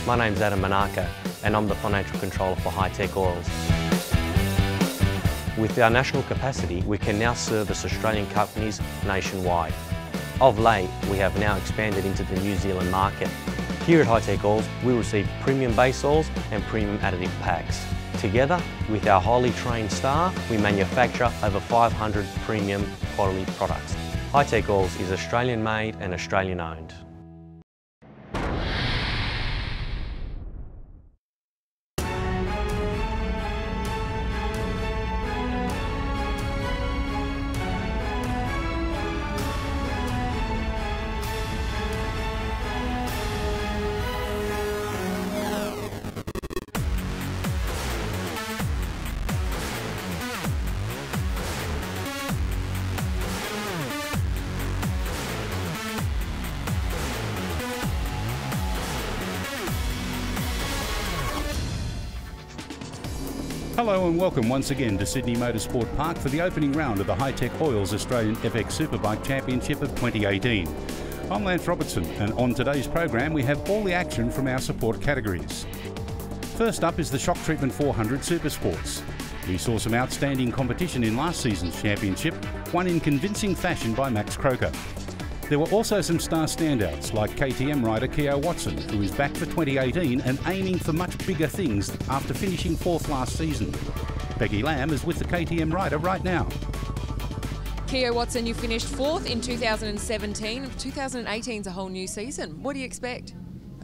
My name's Adam Manaka and I'm the Financial Controller for Hi-Tec Oils. With our national capacity, we can now service Australian companies nationwide. Of late, we have now expanded into the New Zealand market. Here at Hi-Tec Oils, we receive premium base oils and premium additive packs. Together, with our highly trained staff, we manufacture over 500 premium quality products. Hi-Tec Oils is Australian made and Australian owned. Hello and welcome once again to Sydney Motorsport Park for the opening round of the Hi-Tec Oils Australian FX-Superbike Championship of 2018. I'm Lance Robertson, and on today's program we have all the action from our support categories. First up is the Shock Treatment 400 Supersports. We saw some outstanding competition in last season's championship, won in convincing fashion by Max Croker. There were also some star standouts like KTM rider Keogh Watson, who is back for 2018 and aiming for much bigger things after finishing 4th last season. Becky Lamb is with the KTM rider right now. Keogh Watson, you finished 4th in 2017. 2018 is a whole new season. What do you expect?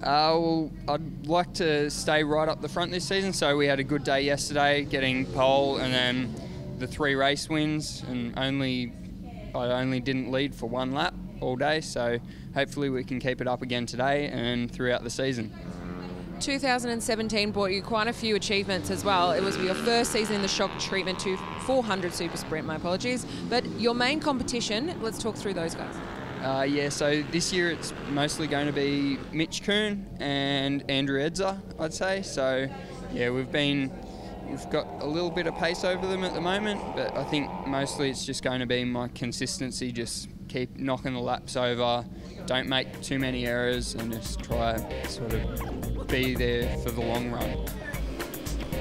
Well, I'd like to stay right up the front this season. So we had a good day yesterday, getting pole and then the 3 race wins, and I only didn't lead for 1 lap all day, so hopefully we can keep it up again today and throughout the season. 2017 brought you quite a few achievements as well. It was your first season in the Shock Treatment 400 Super Sprint, my apologies, but your main competition, let's talk through those guys. Yeah, so this year it's mostly going to be Mitch Kuhn and Andrew Edzer, I'd say. So yeah, we've got a little bit of pace over them at the moment, but I think mostly it's just going to be my consistency, just keep knocking the laps over, don't make too many errors, and just try sort of be there for the long run.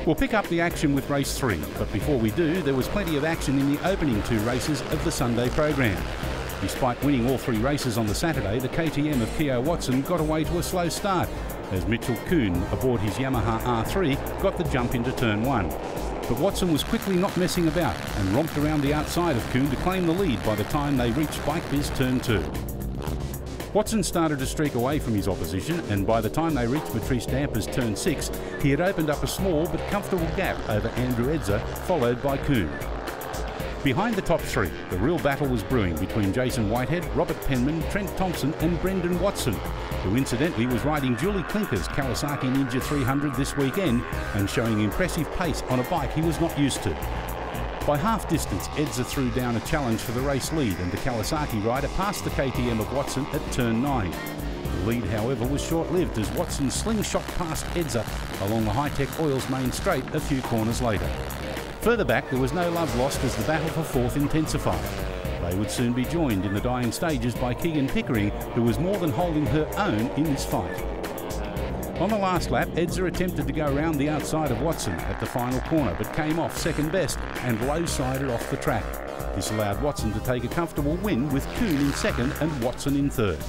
We'll pick up the action with race 3, but before we do, there was plenty of action in the opening 2 races of the Sunday program. Despite winning all 3 races on the Saturday, the KTM of Keogh Watson got away to a slow start, as Mitchell Kuhn aboard his Yamaha R3 got the jump into turn 1. But Watson was quickly not messing about and romped around the outside of Kuhn to claim the lead by the time they reached Bike Biz turn 2. Watson started to streak away from his opposition, and by the time they reached Matris Dampers turn 6, he had opened up a small but comfortable gap over Andrew Edzer, followed by Kuhn. Behind the top 3, the real battle was brewing between Jason Whitehead, Robert Penman, Trent Thompson and Brendan Watson, who incidentally was riding Julie Klinker's Kawasaki Ninja 300 this weekend and showing impressive pace on a bike he was not used to. By half distance, Edzer threw down a challenge for the race lead, and the Kawasaki rider passed the KTM of Watson at turn 9. The lead, however, was short-lived as Watson slingshot past Edzer along the Hi-Tec Oils main straight a few corners later. Further back, there was no love lost as the battle for 4th intensified. They would soon be joined in the dying stages by Keegan Pickering, who was more than holding her own in this fight. On the last lap, Edzer attempted to go around the outside of Watson at the final corner, but came off second best and low-sided off the track. This allowed Watson to take a comfortable win, with Kuhn in second and Watson in third.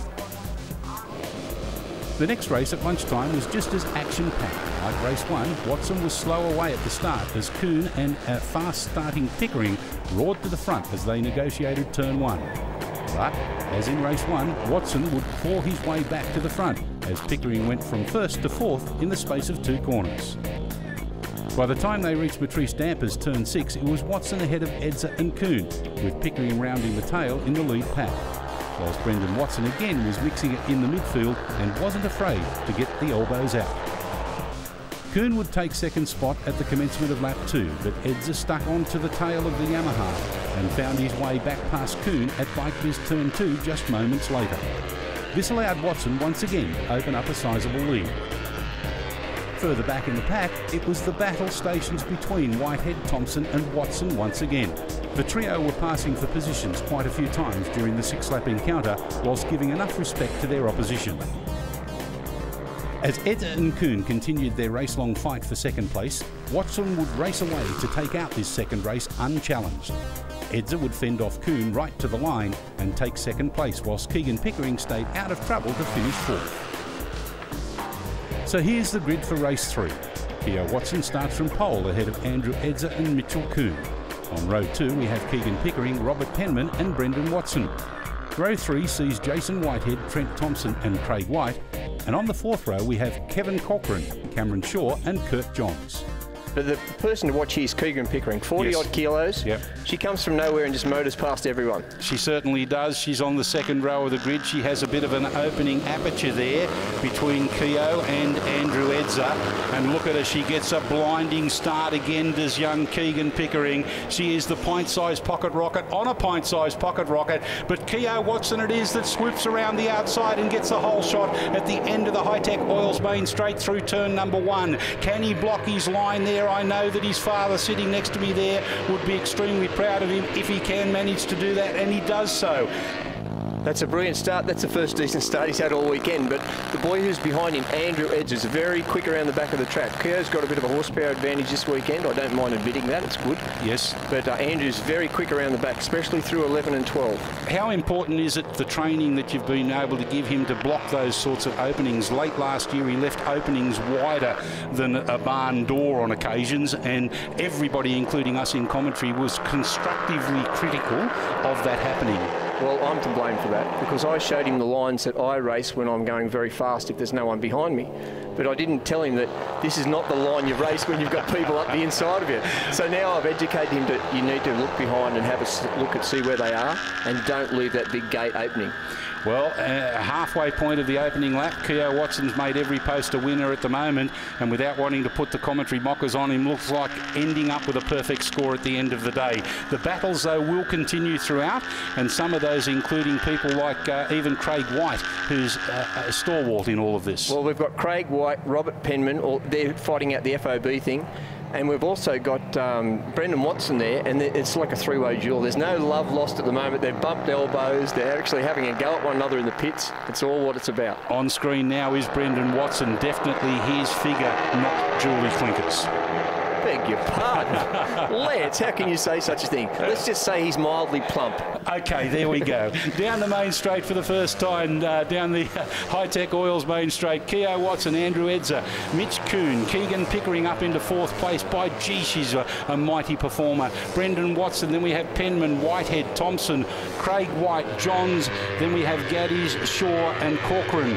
The next race at lunchtime was just as action-packed. Like race 1, Watson was slow away at the start as Kuhn and a fast-starting Pickering roared to the front as they negotiated turn 1. But, as in race 1, Watson would claw his way back to the front as Pickering went from 1st to 4th in the space of 2 corners. By the time they reached Matris Dampers turn 6, it was Watson ahead of Edzer and Kuhn, with Pickering rounding the tail in the lead pack, whilst Brendan Watson again was mixing it in the midfield and wasn't afraid to get the elbows out. Kuhn would take second spot at the commencement of lap 2, but Edzer stuck onto the tail of the Yamaha and found his way back past Kuhn at Bike Biz turn 2 just moments later. This allowed Watson once again to open up a sizable lead. Further back in the pack, it was the battle stations between Whitehead, Thompson and Watson once again. The trio were passing for positions quite a few times during the 6-lap encounter, whilst giving enough respect to their opposition. As Edza and Kuhn continued their race-long fight for second place, Watson would race away to take out this second race unchallenged. Edza would fend off Kuhn right to the line and take second place, whilst Keegan Pickering stayed out of trouble to finish fourth. So here's the grid for race 3. Kia Watson starts from pole ahead of Andrew Edza and Mitchell Kuhn. On row 2 we have Keegan Pickering, Robert Penman and Brendan Watson. Row 3 sees Jason Whitehead, Trent Thompson and Craig White. And on the 4th row we have Kevin Cochran, Cameron Shaw and Kurt Johns. But the person to watch here is Keegan Pickering, 40-odd kilos. Yep. She comes from nowhere and just motors past everyone. She certainly does. She's on the second row of the grid. She has a bit of an opening aperture there between Keogh and Andrew Edza. And look at her, she gets a blinding start again, does young Keegan Pickering. She is the pint-sized pocket rocket on a pint-sized pocket rocket. But Keogh Watson it is that swoops around the outside and gets the whole shot at the end of the Hi-Tec Oils main straight through turn number 1. Can he block his line there? I know that his father sitting next to me there would be extremely proud of him if he can manage to do that, and he does so. That's a brilliant start. That's the first decent start he's had all weekend. But the boy who's behind him, Andrew Edza, is very quick around the back of the track. Keogh's got a bit of a horsepower advantage this weekend. I don't mind admitting that. It's good. Yes. But Andrew's very quick around the back, especially through 11 and 12. How important is it, the training that you've been able to give him to block those sorts of openings? Late last year he left openings wider than a barn door on occasions, and everybody, including us in commentary, was constructively critical of that happening. Well, I'm to blame for that, because I showed him the lines that I race when I'm going very fast if there's no one behind me. But I didn't tell him that this is not the line you race when you've got people up the inside of you. So now I've educated him that you need to look behind and have a look and see where they are, and don't leave that big gate opening. Well, halfway point of the opening lap, Keogh Watson's made every post a winner at the moment, and without wanting to put the commentary mockers on him, looks like ending up with a perfect score at the end of the day. The battles, though, will continue throughout, and some of those including people like even Craig White, who's a stalwart in all of this. Well, we've got Craig White, Robert Penman, they're fighting out the FOB thing. And we've also got Brendan Watson there, and it's like a three-way duel. There's no love lost at the moment. They've bumped elbows. They're actually having a go at one another in the pits. It's all what it's about. On screen now is Brendan Watson. Definitely his figure, not Julie Clinker's. Beg your pardon. Lance, how can you say such a thing? Let's just say he's mildly plump. Okay, there we go. Down the main straight for the first time, down the Hi-Tec Oils main straight. Keogh Watson, Andrew Edza, Mitch Kuhn, Keegan Pickering up into 4th place. By gee, she's a mighty performer. Brendan Watson, then we have Penman, Whitehead, Thompson, Craig White, Johns, then we have Gaddies, Shaw and Corcoran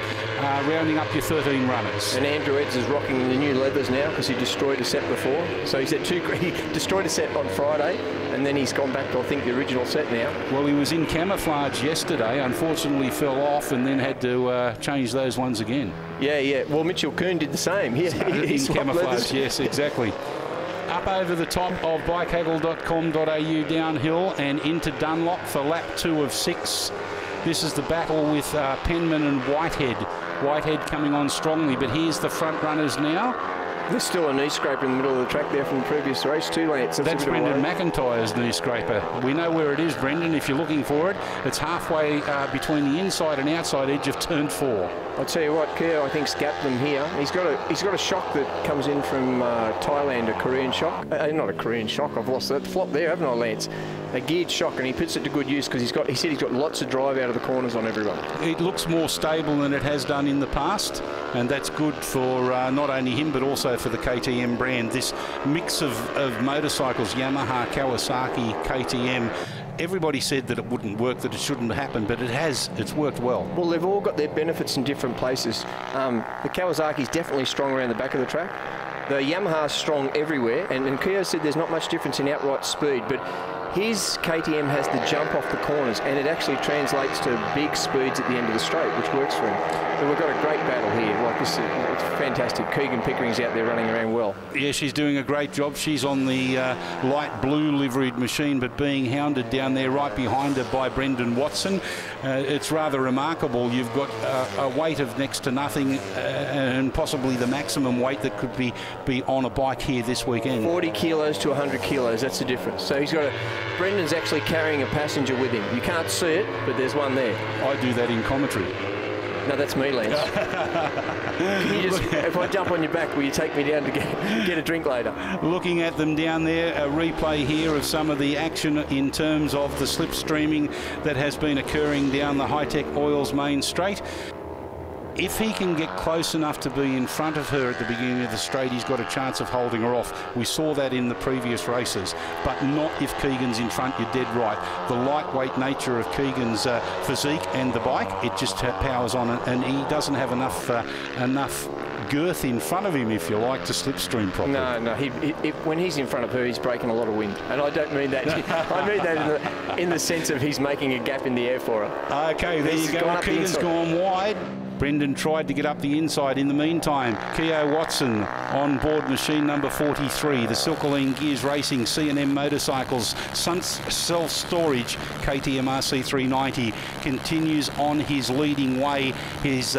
rounding up your 13 runners. And Andrew Edza's rocking the new leathers now because he destroyed a set before. So he destroyed a set on Friday, and then he's gone back to, I think, the original set now. Well, he was in camouflage yesterday, unfortunately fell off and then had to change those ones again. Yeah. Well, Mitchell Kuhn did the same. He in camouflage, leathers. Yes, exactly. Up over the top of bikehaggle.com.au downhill and into Dunlop for lap 2 of 6. This is the battle with Penman and Whitehead. Whitehead coming on strongly, but here's the front runners now. There's still a knee scraper in the middle of the track there from the previous race too, Lance. That's Brendan McIntyre's knee scraper. We know where it is, Brendan, if you're looking for it. It's halfway between the inside and outside edge of turn 4. I'll tell you what, Keogh, I think, gapped them here. He's got a shock that comes in from Thailand, a Korean shock. Not a Korean shock, I've lost that flop there, haven't I, Lance? A geared shock, and he puts it to good use because he said he's got lots of drive out of the corners on everyone. It looks more stable than it has done in the past, and that's good for not only him but also for the KTM brand. This mix of motorcycles, Yamaha, Kawasaki, KTM, everybody said that it wouldn't work, that it shouldn't happen, but it has. It's worked well. Well, they've all got their benefits in different places. The Kawasaki's definitely strong around the back of the track. The Yamaha's strong everywhere, and Keogh said there's not much difference in outright speed, but his KTM has the jump off the corners, and it actually translates to big speeds at the end of the straight, which works for him. So we've got a great battle here. Like this, it's fantastic. Keegan Pickering's out there running around well. Yeah, she's doing a great job. She's on the light blue liveried machine, but being hounded down there right behind her by Brendan Watson. It's rather remarkable. You've got a weight of next to nothing, and possibly the maximum weight that could be on a bike here this weekend. 40 kilos to 100 kilos, that's the difference. So he's got Brendan's actually carrying a passenger with him. You can't see it, but there's one there. I do that in commentary. No, that's me, Lance. Can you just, if I jump on your back, will you take me down to get a drink later? Looking at them down there, a replay here of some of the action in terms of the slipstreaming that has been occurring down the Hi-Tec Oils main straight. If he can get close enough to be in front of her at the beginning of the straight, he's got a chance of holding her off. We saw that in the previous races, but not if Keegan's in front. You're dead right. The lightweight nature of Keegan's physique and the bike, it just powers on, and he doesn't have enough girth in front of him, if you like, to slipstream properly. No. When he's in front of her, he's breaking a lot of wind, and I don't mean that. I mean that in the sense of he's making a gap in the air for her. Okay, there you go. Keegan's gone wide. Brendan tried to get up the inside. In the meantime, Keogh Watson on board machine number 43, the Silcoline Gears Racing C&M Motorcycles self-storage KTM RC390 continues on his leading way. His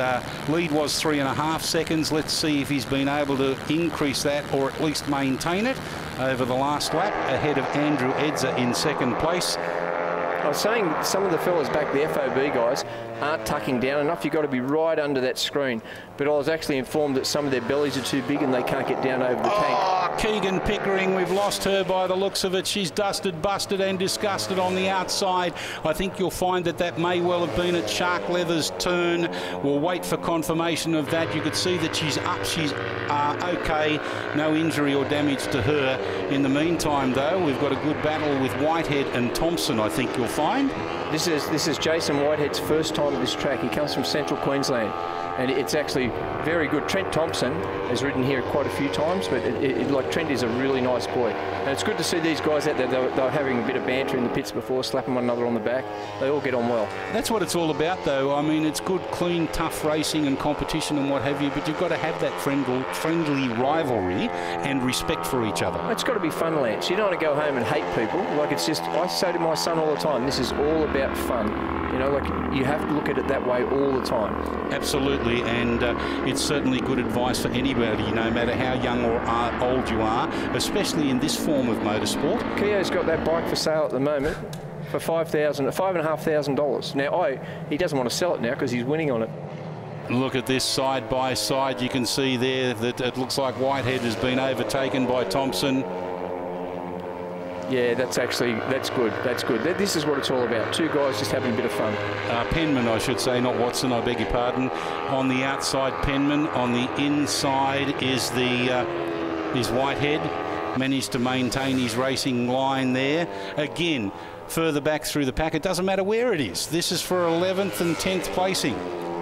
lead was 3.5 seconds. Let's see if he's been able to increase that or at least maintain it over the last lap, ahead of Andrew Edzer in second place. I was saying some of the fellas back, the FOB guys, aren't tucking down enough. You've got to be right under that screen. But I was actually informed that some of their bellies are too big and they can't get down over the tank. Keegan Pickering, we've lost her by the looks of it. She's dusted, busted and disgusted on the outside. I think you'll find that that may well have been at Shark Leather's turn. We'll wait for confirmation of that. You could see that she's up. She's okay. No injury or damage to her. In the meantime, though, we've got a good battle with Whitehead and Thompson, I think you'll find. This is Jason Whitehead's first time at this track. He comes from Central Queensland, and it's actually very good. Trent Thompson has ridden here quite a few times, but like Trent is a really nice boy. And it's good to see these guys out there. They were having a bit of banter in the pits before, slapping one another on the back. They all get on well. That's what it's all about, though. I mean, it's good, clean, tough racing and competition and what have you, but you've got to have that friendly rivalry and respect for each other. It's got to be fun, Lance. You don't want to go home and hate people. Like, it's just, I say to my son all the time, this is all about fun. You know, like, you have to look at it that way all the time. Absolutely, and it's certainly good advice for anybody, no matter how young or old you are, especially in this form of motorsport. Keogh's got that bike for sale at the moment for $5,500. Now, he doesn't want to sell it now because he's winning on it. Look at this side by side. You can see there that it looks like Whitehead has been overtaken by Thompson. Yeah, that's good. That's good. This is what it's all about. Two guys just having a bit of fun. Penman, I should say, not Watson, I beg your pardon. On the outside, Penman. On the inside is Whitehead. Managed to maintain his racing line there. Again, further back through the pack, it doesn't matter where it is. This is for 11th and 10th placing.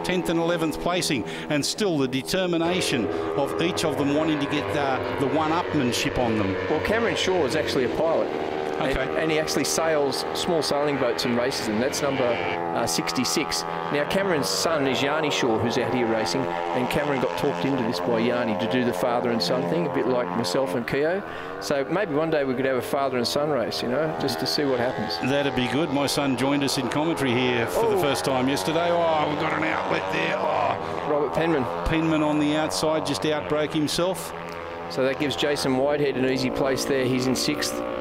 10th and 11th placing, and still the determination of each of them wanting to get the one-upmanship on them. Well, Cameron Shaw is actually a pilot. Okay. And he actually sails small sailing boats and races them. That's number 66. Now, Cameron's son is Yanni Shaw, who's out here racing, and Cameron got talked into this by Yanni to do the father and son thing, a bit like myself and Keogh. So maybe one day we could have a father and son race, you know, just to see what happens. That'd be good. My son joined us in commentary here for the first time yesterday. Oh, we've got an outlet there. Oh. Robert Penman. Penman on the outside, just outbroke himself. So that gives Jason Whitehead an easy place there. He's in 6th.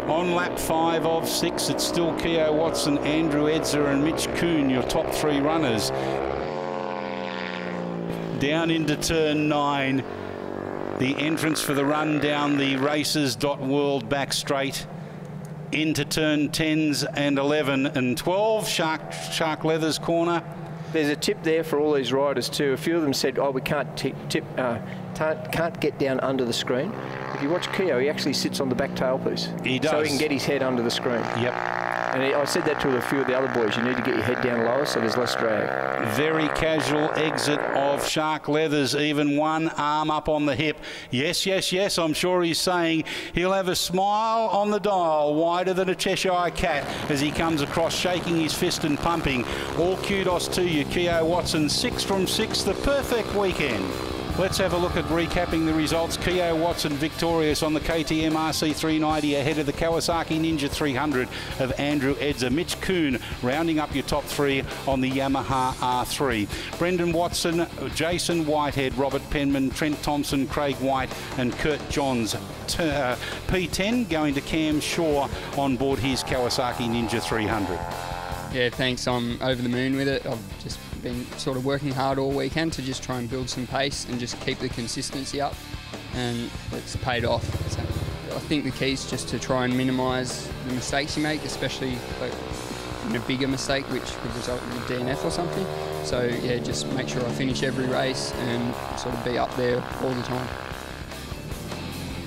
On lap 5 of 6, it's still Keogh Watson, Andrew Edzer and Mitch Kuhn, your top 3 runners. Down into turn 9. The entrance for the run down the races.world back straight. Into turn 10s and 11 and 12, Shark Leather's corner. There's a tip there for all these riders too. A few of them said, oh, we can't can't get down under the screen. If you watch Keogh, he actually sits on the back tailpiece. He does. So he can get his head under the screen. Yep. And I said that to a few of the other boys. You need to get your head down lower so there's less drag. Very casual exit of Shark Leathers, even one arm up on the hip. Yes, yes, yes, I'm sure he's saying he'll have a smile on the dial, wider than a Cheshire cat, as he comes across, shaking his fist and pumping. All kudos to you, Keogh Watson. 6 from 6, the perfect weekend. Let's have a look at recapping the results. Keogh Watson victorious on the KTM RC390 ahead of the Kawasaki Ninja 300 of Andrew Edzer. Mitch Kuhn rounding up your top 3 on the Yamaha R3. Brendan Watson, Jason Whitehead, Robert Penman, Trent Thompson, Craig White and Kurt Johns. P10 going to Cam Shaw on board his Kawasaki Ninja 300. Yeah, thanks. I'm over the moon with it. I've just been sort of working hard all weekend to just try and build some pace and just keep the consistency up, and it's paid off. So I think the key is just to try and minimise the mistakes you make, especially like in a bigger mistake which could result in a DNF or something. So yeah, just make sure I finish every race and sort of be up there all the time.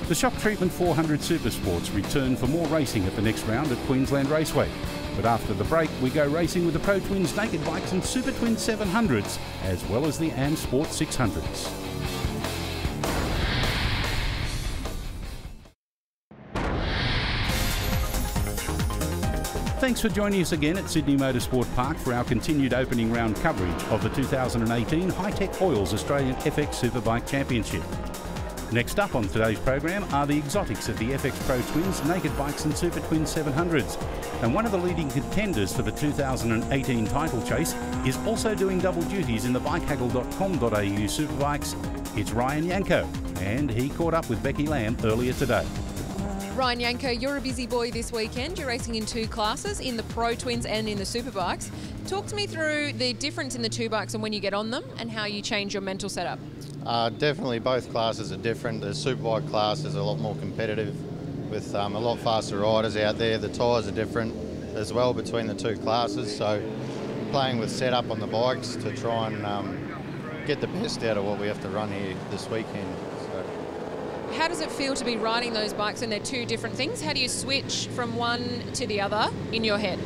The Shock Treatment 400 Supersports return for more racing at the next round at Queensland Raceway. But after the break, we go racing with the Pro Twins Naked Bikes and Super Twin 700s, as well as the AM Sport 600s. Thanks for joining us again at Sydney Motorsport Park for our continued opening round coverage of the 2018 Hi-Tec Oils Australian FX Superbike Championship. Next up on today's program are the exotics of the FX Pro Twins Naked Bikes and Super Twin 700s. And one of the leading contenders for the 2018 title chase is also doing double duties in the bikehaggle.com.au Superbikes. It's Ryan Yanko, and he caught up with Becky Lamb earlier today. Ryan Yanko, you're a busy boy this weekend. You're racing in two classes, in the Pro Twins and in the Superbikes. Talk to me through the difference in the two bikes and when you get on them and how you change your mental setup. Definitely both classes are different. The Superbike class is a lot more competitive with a lot faster riders out there. The tyres are different as well between the two classes, so playing with setup on the bikes to try and get the best out of what we have to run here this weekend. How does it feel to be riding those bikes and they're two different things? How do you switch from one to the other in your head?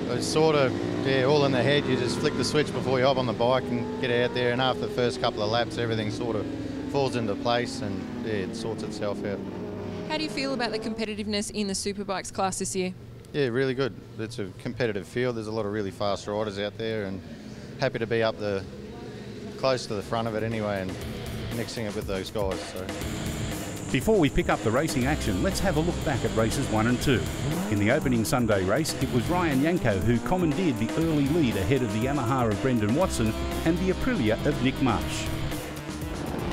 It's sort of, yeah, all in the head. You just flick the switch before you hop on the bike and get out there, and after the first couple of laps everything sort of falls into place and yeah, it sorts itself out. How do you feel about the competitiveness in the Superbikes class this year? Yeah, really good. It's a competitive field. There's a lot of really fast riders out there, and happy to be up close to the front of it anyway and mixing it with those guys. So. Before we pick up the racing action, let's have a look back at races 1 and 2. In the opening Sunday race, it was Ryan Yanko who commandeered the early lead ahead of the Yamaha of Brendan Watson and the Aprilia of Nick Marsh.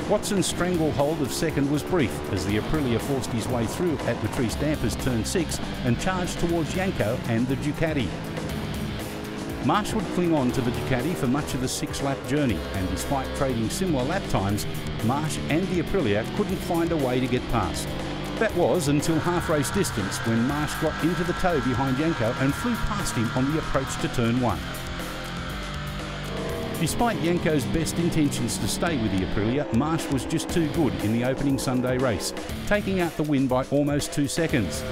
Watson's stranglehold of second was brief as the Aprilia forced his way through at Matris Dampers turn 6 and charged towards Yanko and the Ducati. Marsh would cling on to the Ducati for much of the 6-lap journey, and despite trading similar lap times, Marsh and the Aprilia couldn't find a way to get past. That was until half-race distance when Marsh got into the tow behind Yanko and flew past him on the approach to turn 1. Despite Yanko's best intentions to stay with the Aprilia, Marsh was just too good in the opening Sunday race, taking out the win by almost 2 seconds.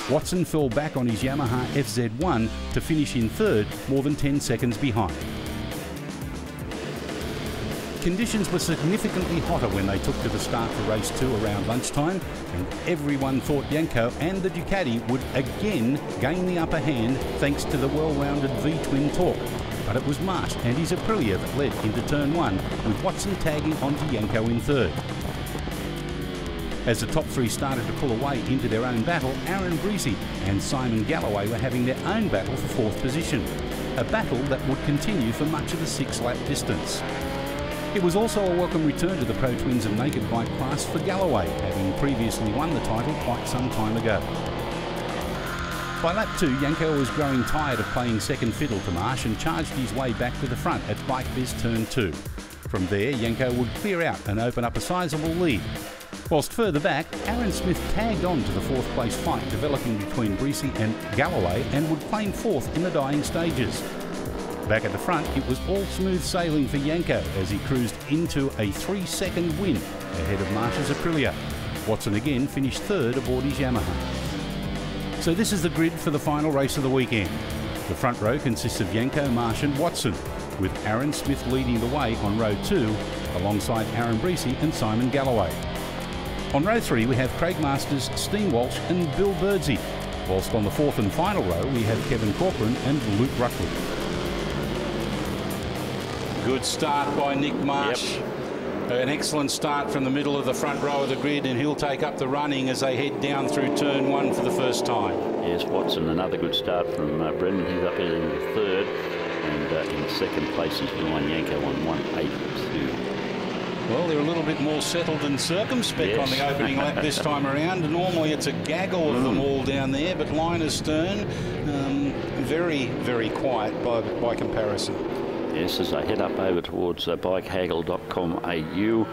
Watson fell back on his Yamaha FZ1 to finish in third, more than 10 seconds behind. Conditions were significantly hotter when they took to the start for race 2 around lunchtime, and everyone thought Yanko and the Ducati would again gain the upper hand thanks to the well-rounded V-twin torque. But it was Marsh and his Aprilia that led into turn 1, with Watson tagging onto Yanko in third. As the top 3 started to pull away into their own battle, Aaron Breesy and Simon Galloway were having their own battle for 4th position, a battle that would continue for much of the 6-lap distance. It was also a welcome return to the Pro Twins and Naked Bike class for Galloway, having previously won the title quite some time ago. By lap 2, Yanko was growing tired of playing second fiddle to Marsh and charged his way back to the front at Bike Biz turn 2. From there, Yanko would clear out and open up a sizable lead. Whilst further back, Aaron Smith tagged on to the 4th place fight developing between Breesy and Galloway and would claim 4th in the dying stages. Back at the front, it was all smooth sailing for Yanko as he cruised into a 3-second win ahead of Marsh's Aprilia. Watson again finished third aboard his Yamaha. So this is the grid for the final race of the weekend. The front row consists of Yanko, Marsh and Watson, with Aaron Smith leading the way on row 2 alongside Aaron Breesy and Simon Galloway. On row 3 we have Craig Masters, Steen Walsh and Bill Birdsey, whilst on the 4th and final row we have Kevin Corcoran and Luke Ruckley. Good start by Nick Marsh. Yep. An excellent start from the middle of the front row of the grid, and he'll take up the running as they head down through turn 1 for the first time. Yes, Watson, another good start from Brendan. He's up in the third, and in second place is Ryan Yanko on 1.82. Well, they're a little bit more settled and circumspect on the opening lap this time around. Normally it's a gaggle of them all down there, but line astern, very, very quiet by comparison. Yes, as I head up over towards bikehaggle.com.au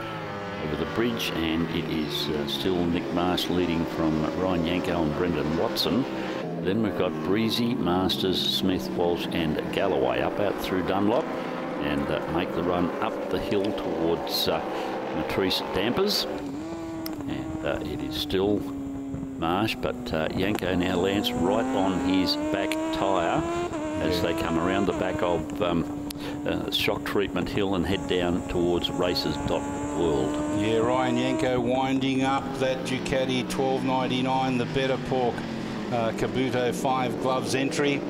over the bridge, and it is still Nick Marsh leading from Ryan Yanko and Brendan Watson. Then we've got Breezy, Masters, Smith, Walsh and Galloway up out through Dunlop and make the run up the hill towards Matris Dampers. And it is still Marsh, but Yanko now lands right on his back tyre as they come around the back of Shock Treatment Hill and head down towards races.world. Yeah, Ryan Yanko winding up that Ducati 1299, the Better Pork Kabuto 5 gloves entry.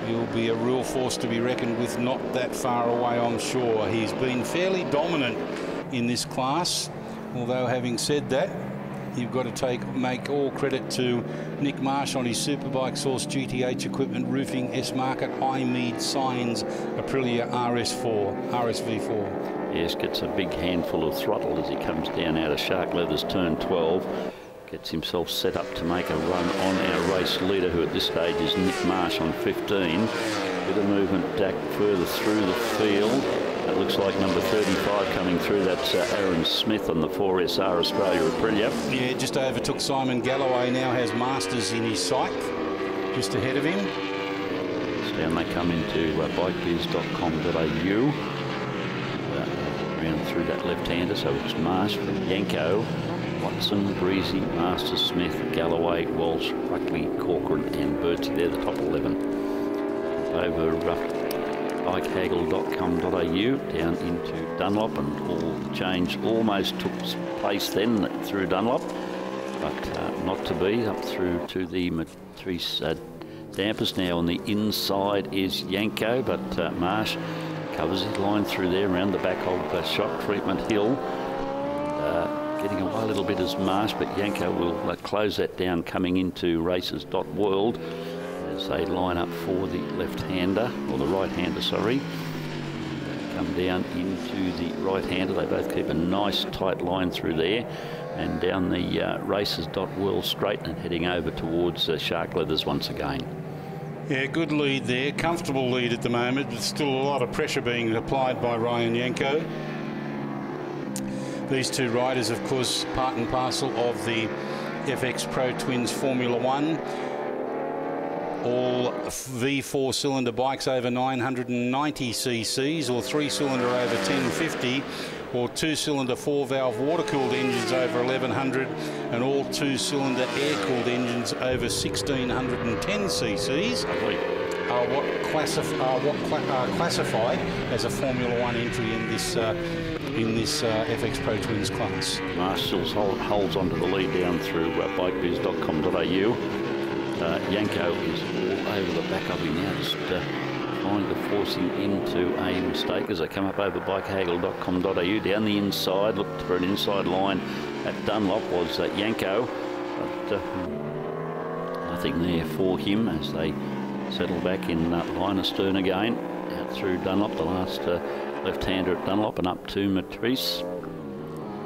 He'll be a real force to be reckoned with, not that far away, I'm sure. He's been fairly dominant in this class, although having said that, you've got to make all credit to Nick Marsh on his Superbike Source GTH equipment, roofing, S-Market, High-Mead, Signs, Aprilia RSV4. Yes, gets a big handful of throttle as he comes down out of Shark Leather's turn 12. Gets himself set up to make a run on our race leader, who at this stage is Nick Marsh on 15. Bit of movement back further through the field. It looks like number 35 coming through. That's Aaron Smith on the 4SR Australia Aprilia. Yeah, just overtook Simon Galloway. Now has Masters in his sight, just ahead of him. Down they come into bikebiz.com.au. Around through that left-hander, so it's Marsh from Yanko, Watson, Breezy, Masters, Smith, Galloway, Walsh, Buckley, Corcoran and Birdsey. They're the top 11. Over bikehaggle.com.au down into Dunlop, and all the change almost took place then through Dunlop, but not to be. Up through to the Matris Dampers. Now on the inside is Yanko, but Marsh covers his line through there around the back of Shock Treatment Hill. Getting away a little bit as Marsh, but Yanko will close that down coming into races.world as they line up for the left-hander, or the right-hander, sorry. Come down into the right-hander. They both keep a nice tight line through there, and down the races.world straight and heading over towards Shark Leathers once again. Yeah, good lead there, comfortable lead at the moment, but still a lot of pressure being applied by Ryan Yanko. These two riders, of course, part and parcel of the FX Pro Twins Formula One. All V4 cylinder bikes over 990 cc's, or 3-cylinder over 1050, or 2-cylinder 4-valve water-cooled engines over 1100, and all 2-cylinder air-cooled engines over 1610 cc's. Are classified as a Formula One entry in this FX Pro Twins class. Marsh still holds onto the lead down through bikebiz.com.au. Yanko is all over the back of him now, just trying to force him into a mistake as they come up over bikehaggle.com.au. Down the inside, looked for an inside line at Dunlop was Yanko, but nothing there for him as they settle back in line astern again, out through Dunlop, the last left-hander at Dunlop, and up to Matris.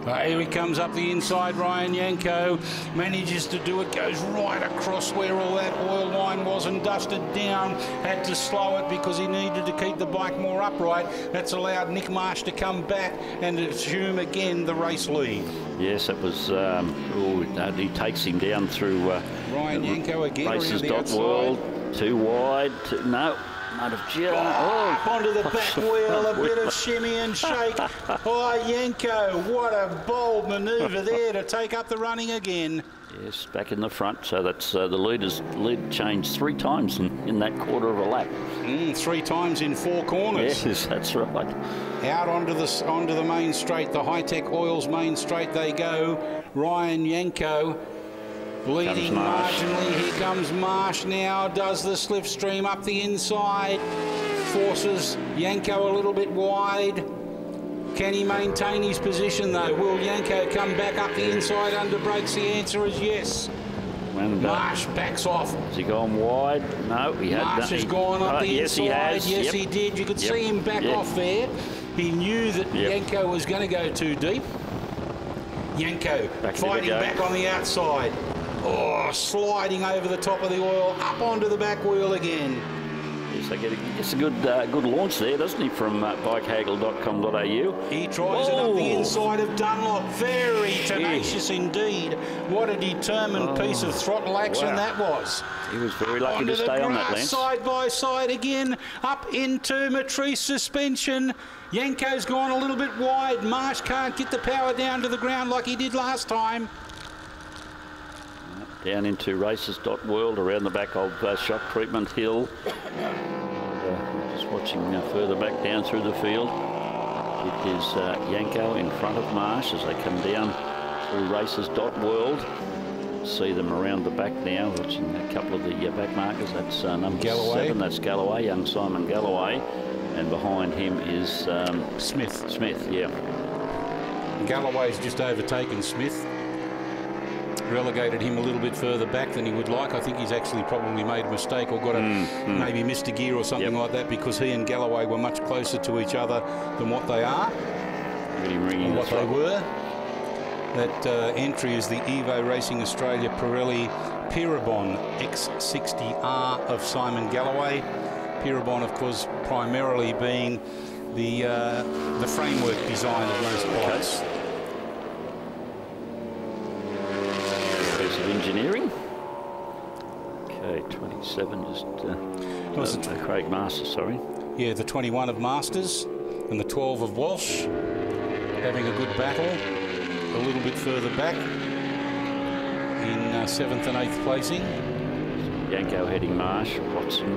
Here he comes up the inside. Ryan Yanko manages to do it, goes right across where all that oil line was and dusted down. Had to slow it because he needed to keep the bike more upright. That's allowed Nick Marsh to come back and assume again the race lead. Yes, it was. He takes him down through Ryan Yanko again. Races.world. Too wide. No. Might have just up onto the back wheel, a bit of shimmy and shake. Oh, Yanko, what a bold manoeuvre there to take up the running again. Yes, back in the front, so that's the lead changed 3 times in that quarter of a lap. 3 times in 4 corners. Yes, that's right. Out onto the main straight, the Hi-Tec Oils main straight they go. Ryan Yanko leading marginally. Here comes Marsh now, does the slipstream up the inside, forces Yanko a little bit wide. Can he maintain his position though? Will Yanko come back up the inside under brakes? The answer is yes. And, Marsh backs off. Has he gone wide? No, he had. Marsh has gone up the inside. He has. Yes, he did. You could see him back off there. He knew that Yanko was going to go too deep. Yanko fighting back on the outside. Oh, sliding over the top of the oil, up onto the back wheel again. Yes, they gets a good launch there, doesn't he, from bikehaggle.com.au. He tries it up the inside of Dunlop. Very tenacious indeed. What a determined piece of throttle action that was. He was very lucky to stay on that, Lance. Side by side again, up into Matris suspension. Yanko's gone a little bit wide. Marsh can't get the power down to the ground like he did last time. Down into races.world around the back of Shock Treatment Hill. Just watching further back down through the field. It is Yanko in front of Marsh as they come down through races.world. See them around the back now, watching a couple of the back markers. That's number Galloway. 7, that's Galloway, young Simon Galloway. And behind him is Smith. Smith, yeah. Galloway's just overtaken Smith. Relegated him a little bit further back than he would like. I think he's actually probably made a mistake or got maybe missed a gear or something like that, because he and Galloway were much closer to each other than what they are, or what they were. That entry is the Evo Racing Australia Pirelli Pirabon X60R of Simon Galloway. Pirabon, of course, primarily being the framework design of most bikes. Engineering. Okay, 27 just Craig Masters, sorry. Yeah, the 21 of Masters and the 12 of Walsh having a good battle. A little bit further back in 7th and 8th placing. Yanko heading Marsh, Watson,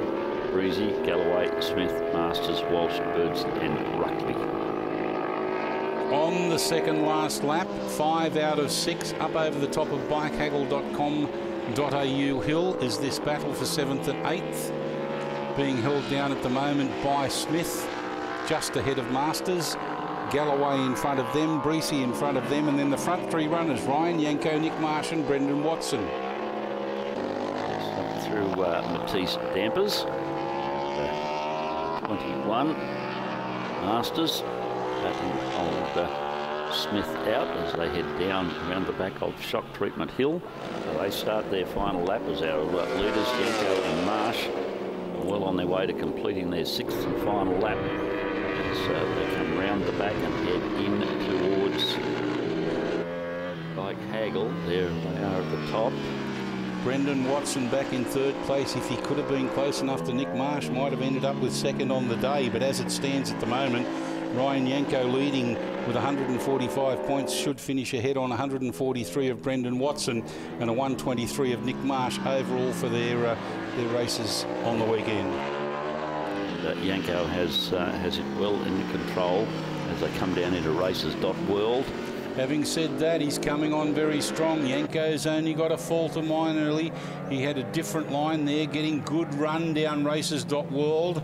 Breezy, Galloway, Smith, Masters, Walsh, Birds and Ruckley. On the second last lap, 5 out of 6 up over the top of bikehaggle.com.au hill is this battle for 7th and 8th, being held down at the moment by Smith, just ahead of Masters, Galloway in front of them, Breezy in front of them, and then the front 3 runners, Ryan Yanko, Nick Marsh and Brendan Watson. Through Matris Dampers, 21, Masters. Hold Smith out as they head down around the back of Shock Treatment Hill. They start their final lap as our leaders, Yanko and Marsh, are well on their way to completing their 6th and final lap. So they come round the back and head in towards Bike Haggle. There they are at the top. Brendan Watson back in 3rd place. If he could have been close enough to Nick Marsh, might have ended up with 2nd on the day, but as it stands at the moment, Ryan Yanko leading with 145 points, should finish ahead on 143 of Brendan Watson and a 123 of Nick Marsh overall for their races on the weekend. Yanko has it well in control as they come down into races.world. Having said that, he's coming on very strong. Yanko's only got a fault of mine early. He had a different line there, getting good run down races.world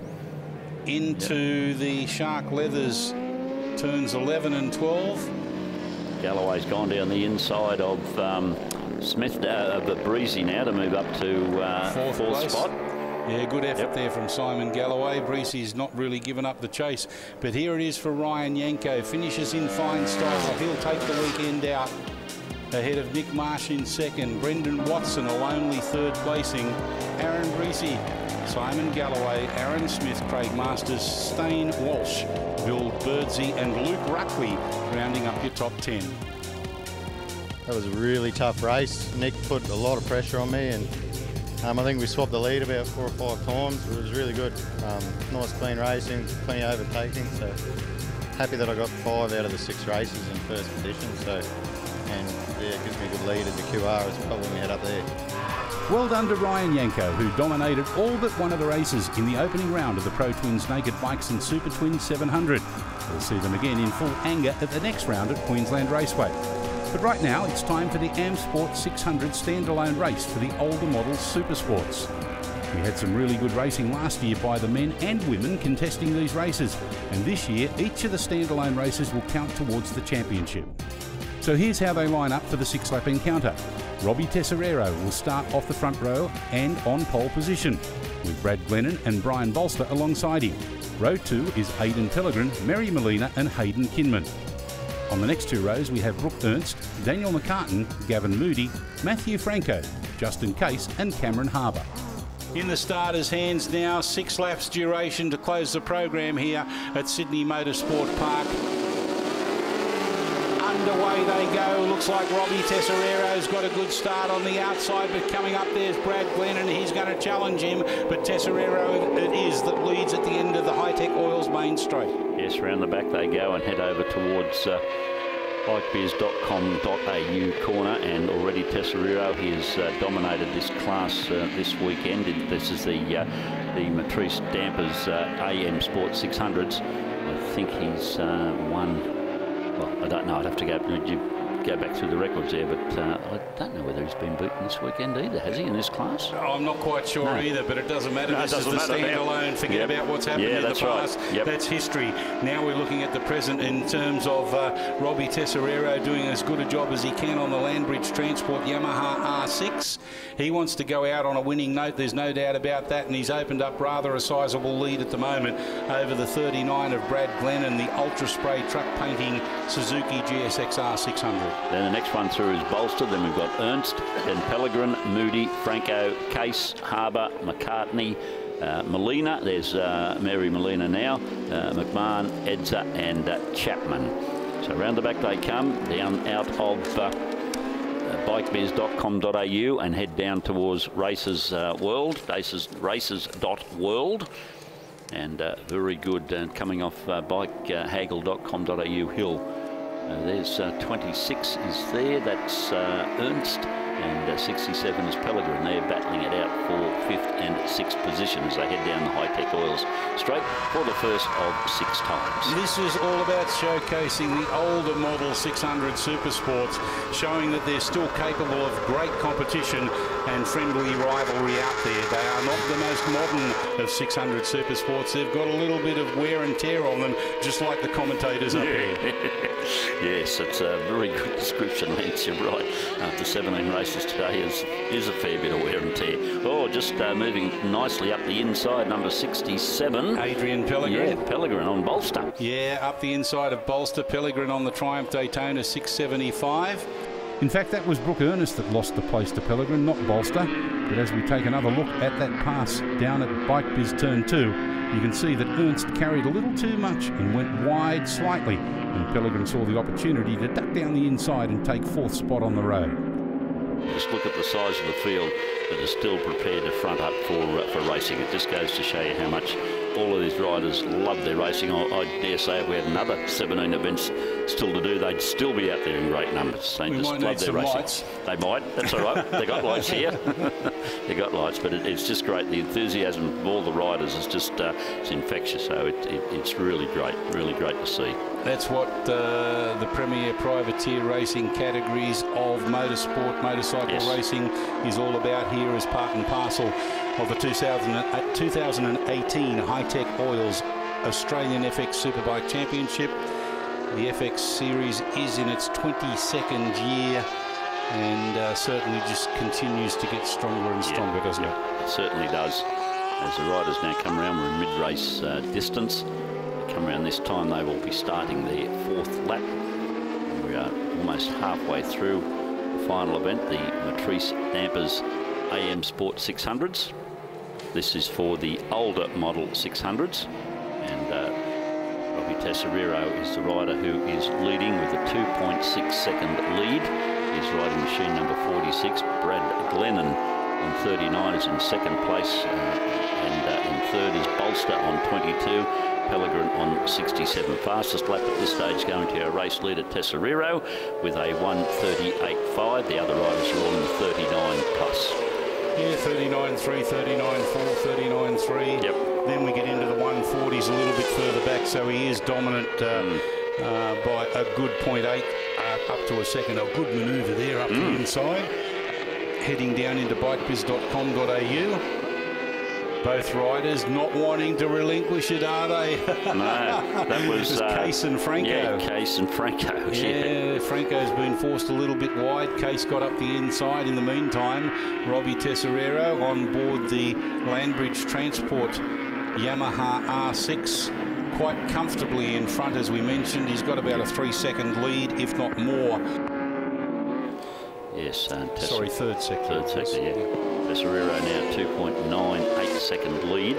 into the Shark Leathers turns 11 and 12. Galloway's gone down the inside of Smith, but Breezy now to move up to 4th spot. Yeah, good effort there from Simon Galloway. Breezy's not really given up the chase, but here it is for Ryan Yanko. Finishes in fine style. He'll take the weekend out ahead of Nick Marsh in 2nd. Brendan Watson, a lonely 3rd placing. Aaron Breezy, Simon Galloway, Aaron Smith, Craig Masters, Stain Walsh, Bill Birdsey and Luke Ruckley rounding up your top 10. That was a really tough race. Nick put a lot of pressure on me, and I think we swapped the lead about 4 or 5 times. It was really good. Nice clean racing, plenty of overtaking, so happy that I got 5 out of the 6 races in 1st position. So, and yeah, it gives me a good lead at the QR as well when we head up there. Well done to Ryan Yanko, who dominated all but one of the races in the opening round of the Pro Twins Naked Bikes and Super Twins 700. We'll see them again in full anger at the next round at Queensland Raceway. But right now, it's time for the AM Sport 600 standalone race for the older model Supersports. We had some really good racing last year by the men and women contesting these races, and this year each of the standalone races will count towards the championship. So here's how they line up for the 6-lap encounter. Robbie Tesserero will start off the front row and on pole position, with Brad Glennon and Brian Bolster alongside him. Row 2 is Aidan Pellegrin, Mary Molina and Hayden Kinman. On the next 2 rows, we have Brooke Ernst, Daniel McCartan, Gavin Moody, Matthew Franco, Justin Case and Cameron Harbour. In the starters' hands now, 6 laps duration to close the program here at Sydney Motorsport Park. Underway they go. Looks like Robbie Tesoriro's got a good start on the outside, but coming up there's Brad Glenn and he's going to challenge him. But Tesoriro it is that leads at the end of the Hi-Tec Oils main straight. Yes, round the back they go and head over towards bikebiz.com.au corner, and already Tesoriro, he has dominated this class this weekend. This is the Matris Dampers AM Sport 600s. I think he's won. Well, I don't know. I'd have to go back through the records there, but I don't know whether he's been beaten this weekend either. Has he in this class? I'm not quite sure either, but it doesn't matter. This is the standalone. Forget about what's happened in the past. Right. That's history. Now we're looking at the present in terms of Robbie Tesoriro doing as good a job as he can on the Landbridge Transport Yamaha R6. He wants to go out on a winning note. There's no doubt about that, and he's opened up rather a sizable lead at the moment over the 39 of Brad Glenn and the Ultra Spray truck painting Suzuki GSX R600. Then the next one through is Bolster. Then we've got Ernst, then Pellegrin, Moody, Franco, Case, Harbour, McCartney, Molina. There's Mary Molina now, McMahon, Edza and Chapman. So round the back they come, down out of bikebiz.com.au and head down towards Races World, races.world. And very good, coming off bikehaggle.com.au hill. There's 26 is there, that's Ernst, and 67 is Pellegrin. They're battling it out for 5th and 6th position as they head down the Hi-Tec Oils straight for the first of 6 times. This is all about showcasing the older model 600 Supersports, showing that they're still capable of great competition and friendly rivalry out there. They are not the most modern of 600 Supersports. They've got a little bit of wear and tear on them, just like the commentators up here. Yes, it's a very good description, Lance. You're right. After 17 races today is a fair bit of wear and tear. Oh, just moving nicely up the inside, number 67. Adrian Pellegrin. Yeah, Pellegrin on Bolster. Yeah, up the inside of Bolster. Pellegrin on the Triumph Daytona 675. In fact, that was Brooke Ernst that lost the place to Pellegrin, not Bolster. But as we take another look at that pass down at Bike Biz Turn 2, you can see that Ernst carried a little too much and went wide slightly, and Pellegrin saw the opportunity to duck down the inside and take 4th spot on the road. Just look at the size of the field that is still prepared to front up for racing. It just goes to show you how much all of these riders love their racing. I dare say if we had another 17 events still to do, they'd still be out there in great numbers. They just love their racing. Lights. They might, that's all right. They got lights here. They got lights, but it's just great. The enthusiasm of all the riders is just it's infectious. So it's really great to see. That's what the premier privateer racing categories of motorcycle racing is all about here, as part and parcel of the 2018 Hi-Tec Oils Australian FX-Superbike Championship. The FX series is in its 22nd year and certainly just continues to get stronger and stronger, doesn't it? It certainly does. As the riders now come around, we're in mid-race distance. They come around this time, they will be starting their 4th lap. We are almost halfway through the final event, the Matris Dampers AM Sport 600s. This is for the older model 600s, and Robbie Tesoriro is the rider who is leading with a 2.6-second lead. He's riding machine number 46. Brad Glennon on 39 is in 2nd place, and in 3rd is Bolster on 22. Pellegrin on 67. Fastest lap at this stage going to our race leader Tesoriro with a 1:38.5. The other riders are all in the 39 plus. Yeah, 39.3, 39.4, 39.3. Yep. Then we get into the 140s a little bit further back, so he is dominant by a good 0.8 up to a second. A good manoeuvre there up the inside. Heading down into bikebiz.com.au. Both riders not wanting to relinquish it, are they? No, that was Case and Franco. Yeah, Case and Franco. Yeah, Franco's been forced a little bit wide. Case got up the inside. In the meantime, Robbie Tesoriro on board the Landbridge Transport Yamaha R6 quite comfortably in front, as we mentioned. He's got about a 3-second lead, if not more. Yes, sorry, third second. Third second, yeah. Tesoriero now 2.98 second lead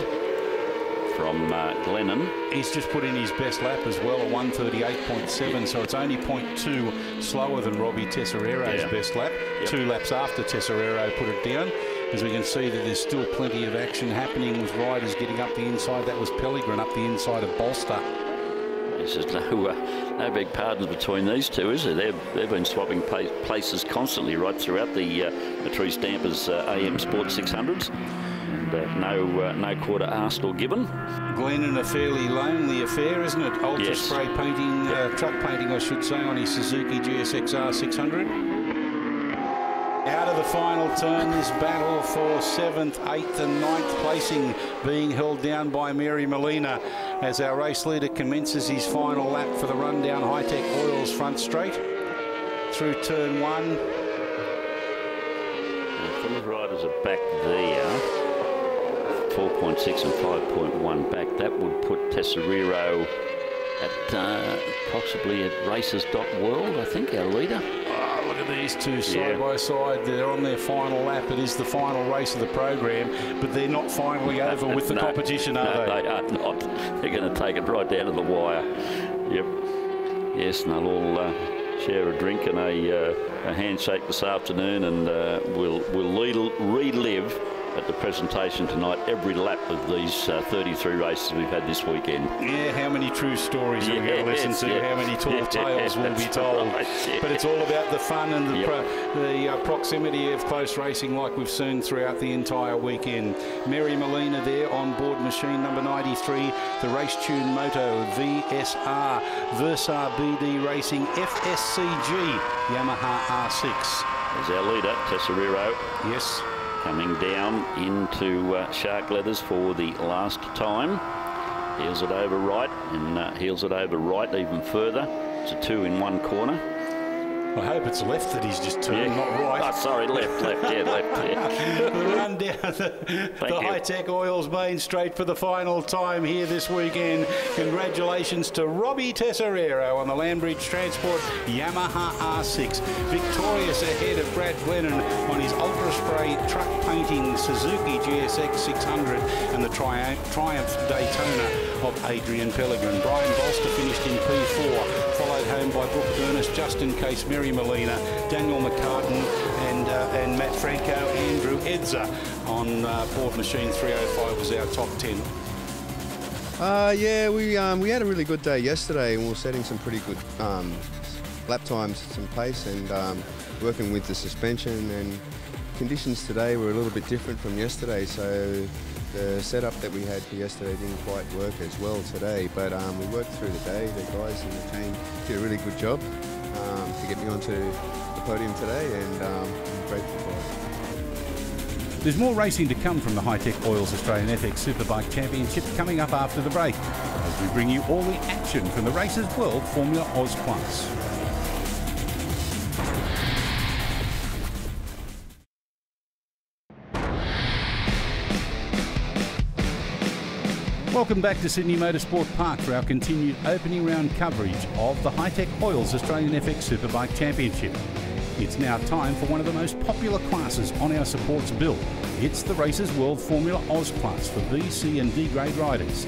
from Glennon. He's just put in his best lap as well, a 1:38.7, so it's only 0.2 slower than Robbie Tesorero's best lap. 2 laps after Tesorero put it down. As we can see that there's still plenty of action happening with riders getting up the inside. That was Pellegrin up the inside of Bolster. There's no big pardon between these two, is there? They've been swapping places constantly right throughout the Matris Dampers AM Sport 600s. And no quarter asked or given. Glennon, a fairly lonely affair, isn't it? Ultra spray painting, truck painting, I should say, on his Suzuki GSX-R 600. Out of the final turn, this battle for 7th, 8th and 9th placing being held down by Mary Molina as our race leader commences his final lap for the rundown Hi-Tec Oils front straight through turn 1. The riders are back there, 4.6 and 5.1 back. That would put Tesorero at possibly at races.world, I think, our leader. Oh, look at these two side by side. They're on their final lap. It is the final race of the program, but they're not finally over with the competition, are they? They are not. They're going to take it right down to the wire. Yep. Yes, and they'll all share a drink and a handshake this afternoon, and we'll relive at the presentation tonight every lap of these 33 races we've had this weekend. Yeah, how many true stories are we going to listen to? How many tall tales will be told? Right, But it's all about the fun and the proximity of close racing like we've seen throughout the entire weekend. Mary Molina there on board machine number 93, the Race Tune Moto VSR, Versar BD Racing FSCG Yamaha R6. There's our leader, Tesorero. Yes. Coming down into shark leathers for the last time. Heels it over right and heels it over right even further. It's a 2 in 1 corner. I hope it's left that he's just turned, not right. Oh, sorry, left, yeah, left, yeah. The run down the Hi-Tec Oils main straight for the final time here this weekend. Congratulations to Robbie Tesorero on the Landbridge Transport Yamaha R6. Victorious ahead of Brad Glennon on his Ultra Spray truck painting Suzuki GSX 600 and the Triumph Daytona of Adrian Pellegrin. Brian Bolster finished in P4, followed home by Brooke Ernest, just in case Mary Molina, Daniel McCartan and Matt Franco. Andrew Edzer on board machine 305 was our top 10. Yeah, we had a really good day yesterday, and we were setting some pretty good lap times, some pace, and working with the suspension. And conditions today were a little bit different from yesterday, so the setup that we had for yesterday didn't quite work as well today. But we worked through the day. The guys in the team did a really good job to get me onto the podium today, and I'm grateful for it. There's more racing to come from the Hi-Tec Oils Australian FX Superbike Championship coming up after the break, as we bring you all the action from the Races World Formula Oz class. Welcome back to Sydney Motorsport Park for our continued opening round coverage of the Hi-Tec Oils Australian FX Superbike Championship. It's now time for one of the most popular classes on our supports bill. It's the Races World Formula Oz class for B, C and D grade riders.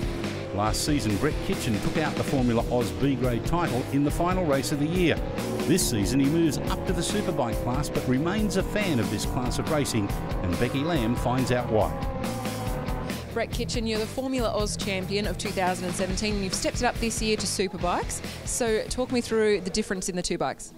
Last season, Brett Kitchen took out the Formula Oz B grade title in the final race of the year. This season he moves up to the Superbike class but remains a fan of this class of racing, and Becky Lamb finds out why. Brett Kitchen, you're the Formula Oz champion of 2017 and you've stepped it up this year to Superbikes. So talk me through the difference in the two bikes.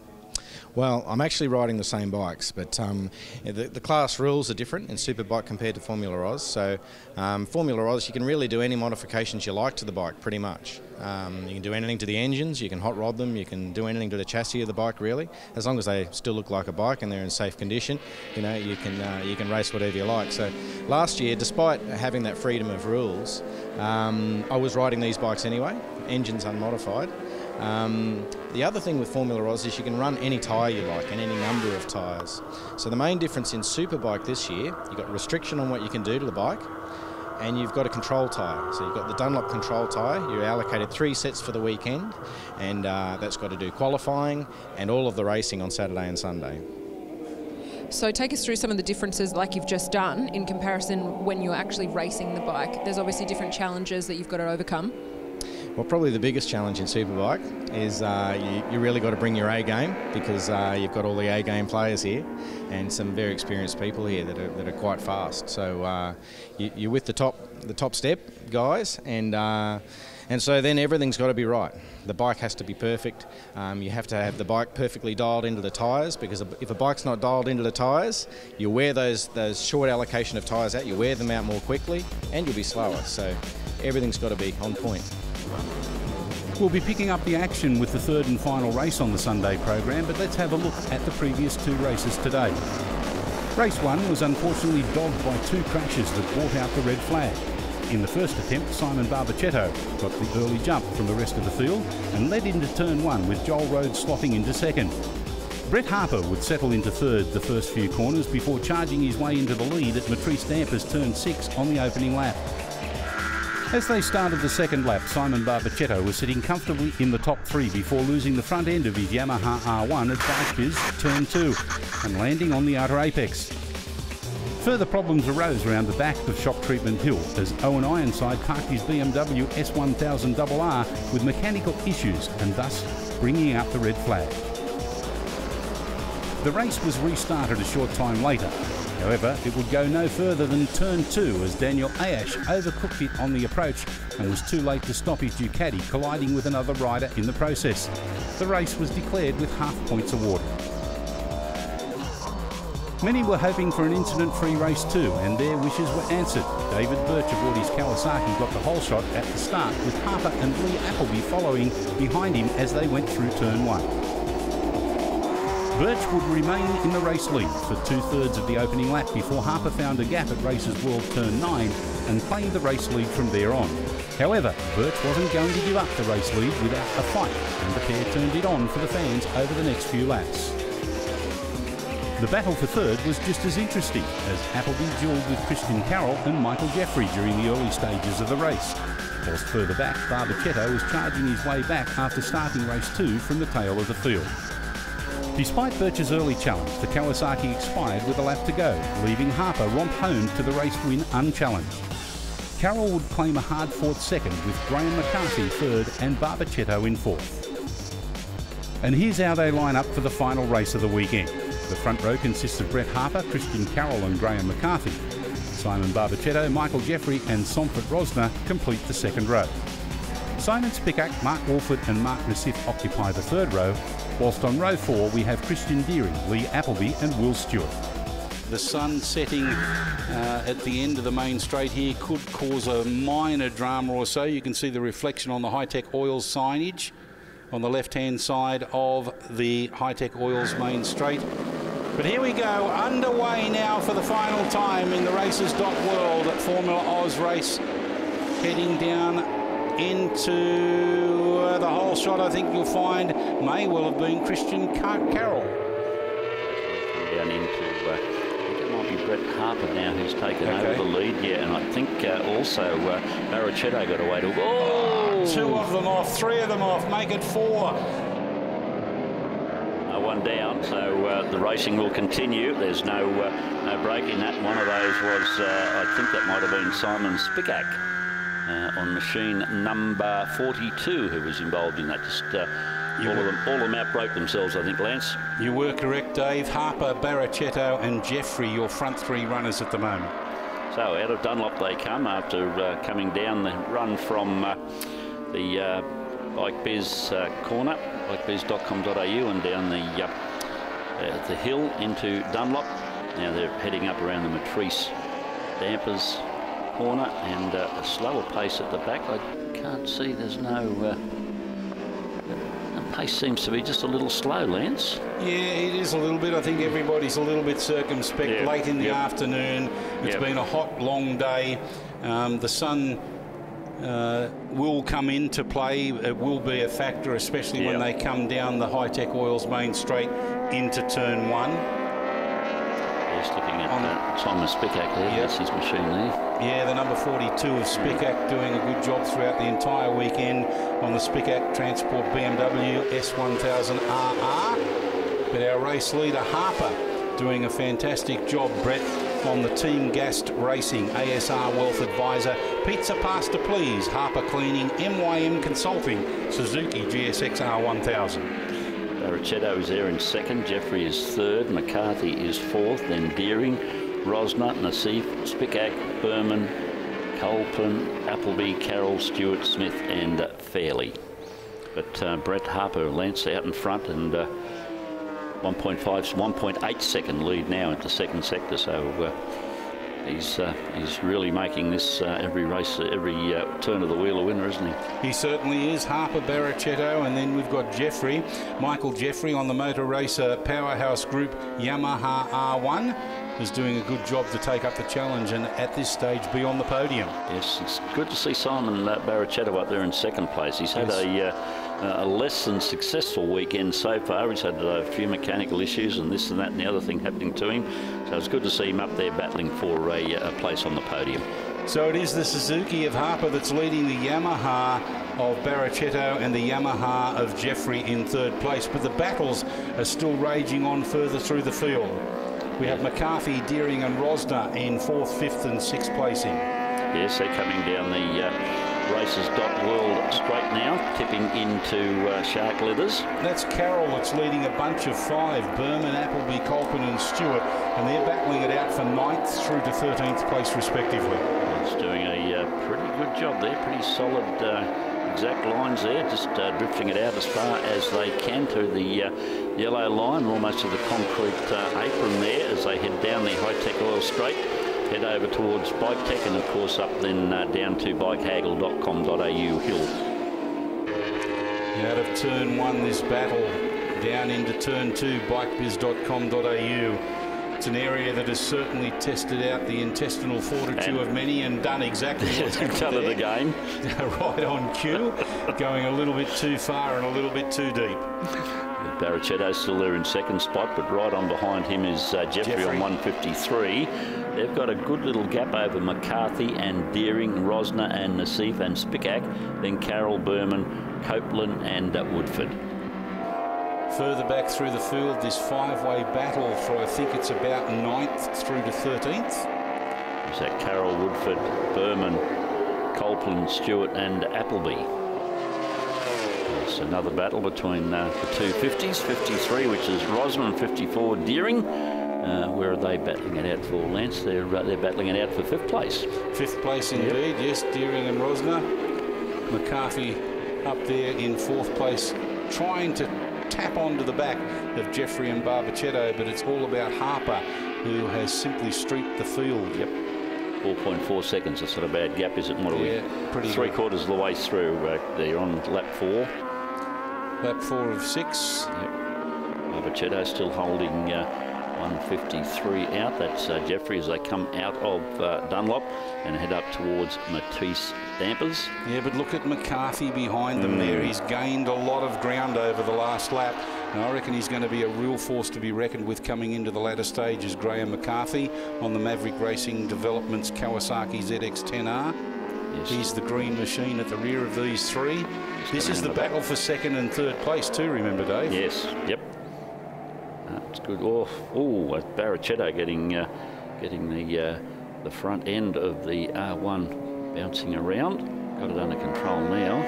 Well, I'm actually riding the same bikes, but the class rules are different in Superbike compared to Formula Oz. So Formula Oz, you can really do any modifications you like to the bike, pretty much. You can do anything to the engines, you can hot rod them, you can do anything to the chassis of the bike, really. As long as they still look like a bike and they're in safe condition, you know, you can race whatever you like. So last year, despite having that freedom of rules, I was riding these bikes anyway, engines unmodified. The other thing with Formula Oz is you can run any tyre you like and any number of tyres. So the main difference in Superbike this year, you've got restriction on what you can do to the bike. and you've got a control tyre. So you've got the Dunlop control tyre. You're allocated 3 sets for the weekend, and that's got to do qualifying and all of the racing on Saturday and Sunday. So take us through some of the differences like you've just done in comparison when you're actually racing the bike. There's obviously different challenges that you've got to overcome. Well, probably the biggest challenge in Superbike is you really got to bring your A game, because you've got all the A game players here and some very experienced people here that are quite fast. So you're with the top step guys, and so then everything's got to be right. The bike has to be perfect. You have to have the bike perfectly dialed into the tyres, because if a bike's not dialed into the tyres, you wear those short allocation of tyres out, you wear them out more quickly, and you'll be slower. So everything's got to be on point. We'll be picking up the action with the third and final race on the Sunday program, but let's have a look at the previous 2 races today. Race 1 was unfortunately dogged by 2 crashes that brought out the red flag. In the first attempt, Simon Barbachetto got the early jump from the rest of the field and led into turn 1 with Joel Rhodes slotting into second. Brett Harper would settle into third the first few corners before charging his way into the lead at Matris Dampers turn 6 on the opening lap. As they started the second lap, Simon Barbachetto was sitting comfortably in the top 3 before losing the front end of his Yamaha R1 at Bike Biz turn 2 and landing on the outer apex. Further problems arose around the back of Shock Treatment Hill as Owen Ironside parked his BMW S1000RR with mechanical issues and thus bringing out the red flag. The race was restarted a short time later. However, it would go no further than turn 2 as Daniel Ayash overcooked it on the approach and was too late to stop his Ducati, colliding with another rider in the process. The race was declared with half points awarded. Many were hoping for an incident-free race 2, and their wishes were answered. David Birch aboard his Kawasaki got the whole shot at the start, with Harper and Lee Appleby following behind him as they went through turn 1. Birch would remain in the race lead for 2/3 of the opening lap before Harper found a gap at Races World turn 9 and claimed the race lead from there on. However, Birch wasn't going to give up the race lead without a fight, and the pair turned it on for the fans over the next few laps. The battle for third was just as interesting, as Appleby duelled with Christian Carroll and Michael Jeffrey during the early stages of the race. Whilst further back, Barbachetto was charging his way back after starting race 2 from the tail of the field. Despite Birch's early challenge, the Kawasaki expired with a lap to go, leaving Harper romp home to the race win unchallenged. Carroll would claim a hard-fought second, with Graham McCarthy third and Barbachetto in fourth. And here's how they line up for the final race of the weekend. The front row consists of Brett Harper, Christian Carroll and Graham McCarthy. Simon Barbachetto, Michael Jeffrey and Somfort Rosner complete the second row. Simon Spicak, Mark Wolford and Mark Nassif occupy the third row, whilst on row 4 we have Christian Deering, Lee Appleby and Will Stewart. The sun setting at the end of the main straight here could cause a minor drama or so. You can see the reflection on the Hi-Tec Oils signage on the left-hand side of the Hi-Tec Oils main straight. But here we go, underway now for the final time in the Races.World Formula Oz race, heading down into the whole shot. I think you'll find may well have been Christian Carroll. Down into, I think it might be Brett Harper now who's taken over the lead, yeah, and I think also Barbachetto got away to, oh! 2 of them off, 3 of them off, make it 4. One down, so the racing will continue. There's no break in that. One of those was, I think that might have been Simon Spicak on machine number 42 who was involved in that. Just all of them outbroke themselves, I think, Lance. You were correct, Dave. Harper, Barbachetto and Jeffrey, your front 3 runners at the moment. So out of Dunlop they come after coming down the run from the Bike Biz corner, bikebiz.com.au, and down the hill into Dunlop. Now they're heading up around the Matris Dampers corner, and a slower pace at the back. I can't see, there's no... the pace seems to be just a little slow, Lance. Yeah, it is a little bit. I think everybody's a little bit circumspect late in the afternoon. It's been a hot, long day. The sun will come into play. It will be a factor, especially when they come down the Hi-Tec Oils main straight into turn 1. Just looking at Simon Spicak there. Yep. That's his machine there. Yeah, the number 42 of Spicak doing a good job throughout the entire weekend on the Spicak Transport BMW S1000RR. But our race leader Harper doing a fantastic job, Brett, on the Team Gast Racing ASR Wealth Advisor. Pizza Pasta Please, Harper Cleaning, MYM Consulting, Suzuki GSX R1000. Barrichetto is there in second, Jeffrey is third, McCarthy is fourth, then Deering, Rosner, Nassif, Spicak, Berman, Colpin, Appleby, Carroll, Stewart, Smith and Fairley. But Brett Harper, Lance out in front, and 1.8 second lead now into second sector, so he's really making this every race, every turn of the wheel a winner, isn't he? He certainly is. Harper, Barrichetto, and then we've got Jeffrey, Michael Jeffrey on the Motor Racer Powerhouse Group Yamaha R1 is doing a good job to take up the challenge and at this stage be on the podium. Yes, it's good to see Simon Barrichetto up there in second place. He's had a less than successful weekend so far. He's had a few mechanical issues and this and that and the other thing happening to him. So it's good to see him up there battling for a place on the podium. So it is the Suzuki of Harper that's leading the Yamaha of Barrichetto and the Yamaha of Jeffrey in third place. But the battles are still raging on further through the field. We have McCarthy, Deering and Rosner in fourth, fifth and sixth placing. Yes, they're coming down the Races.World straight now, tipping into Shark Leathers. That's Carroll that's leading a bunch of five, Berman, Appleby, Colpin and Stewart, and they're battling it out for 9th through to 13th place respectively. It's doing a pretty good job there, pretty solid exact lines there, just drifting it out as far as they can to the yellow line, almost to the concrete apron there as they head down the Hi-Tec Oil Straight, head over towards Bike Tech and of course up then down to bikehaggle.com.au hill. Out of turn one, this battle down into turn two, bikebiz.com.au. It's an area that has certainly tested out the intestinal fortitude of many and done exactly what's done it again. Right on cue, going a little bit too far and a little bit too deep. Barrichetto's still there in second spot, but right on behind him is Jeffrey on 153. They've got a good little gap over McCarthy and Deering, Rosner and Nassif and Spicak, then Carroll, Berman, Copeland and Woodford. Further back through the field, this five-way battle for I think it's about 9th through to 13th. Is that Carroll, Woodford, Berman, Copeland, Stewart and Appleby. It's another battle between the two 50s, 53 which is Rosner and 54 Deering. Where are they battling it out for, Lance? They're battling it out for 5th place. 5th place indeed, yes, Deering and Rosner. McCarthy up there in 4th place, trying to tap onto the back of Jeffrey and Barrichetto, but it's all about Harper, who has simply streaked the field. Yep. 4.4 seconds, that's not a bad gap, is it? What are we? Pretty three quarters of the way through. They're on lap 4. Lap 4 of 6. Yep. Barrichetto still holding 153 out. That's Jeffrey as they come out of Dunlop and head up towards Matris Dampers. Yeah, but look at McCarthy behind them there. He's gained a lot of ground over the last lap. And I reckon he's going to be a real force to be reckoned with coming into the latter stages. Graham McCarthy on the Maverick Racing Developments Kawasaki ZX-10R. Yes. He's the green machine at the rear of these three. This is the battle for 2nd and 3rd place too, remember, Dave? Yes, yep. It's good. Oh, Barrichetto getting the front end of the R1 bouncing around. Got it under control now.